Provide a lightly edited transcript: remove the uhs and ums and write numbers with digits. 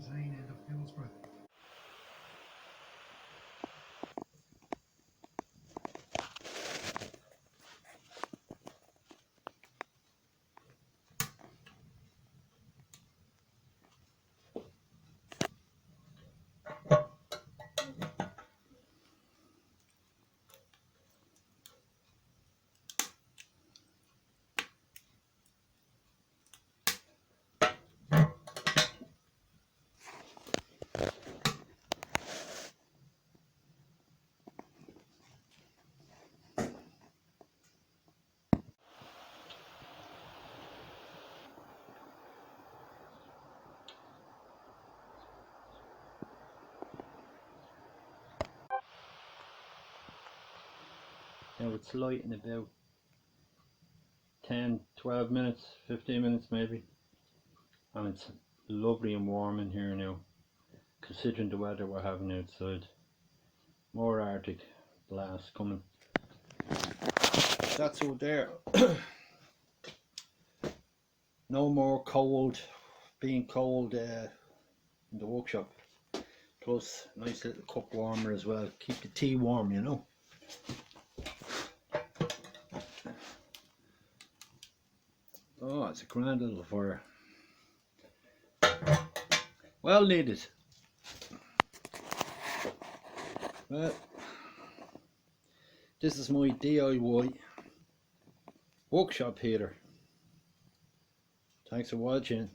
design end of Hillsborough. Now it's light in about 10, 12 minutes, 15 minutes maybe, and it's lovely and warm in here now, considering the weather we're having outside. More Arctic blast coming. That's out there. No more being cold in the workshop. Plus, nice little cup warmer as well. Keep the tea warm, you know. Oh, it's a grand little fire. Well needed. Well, this is my DIY workshop heater. Thanks for watching.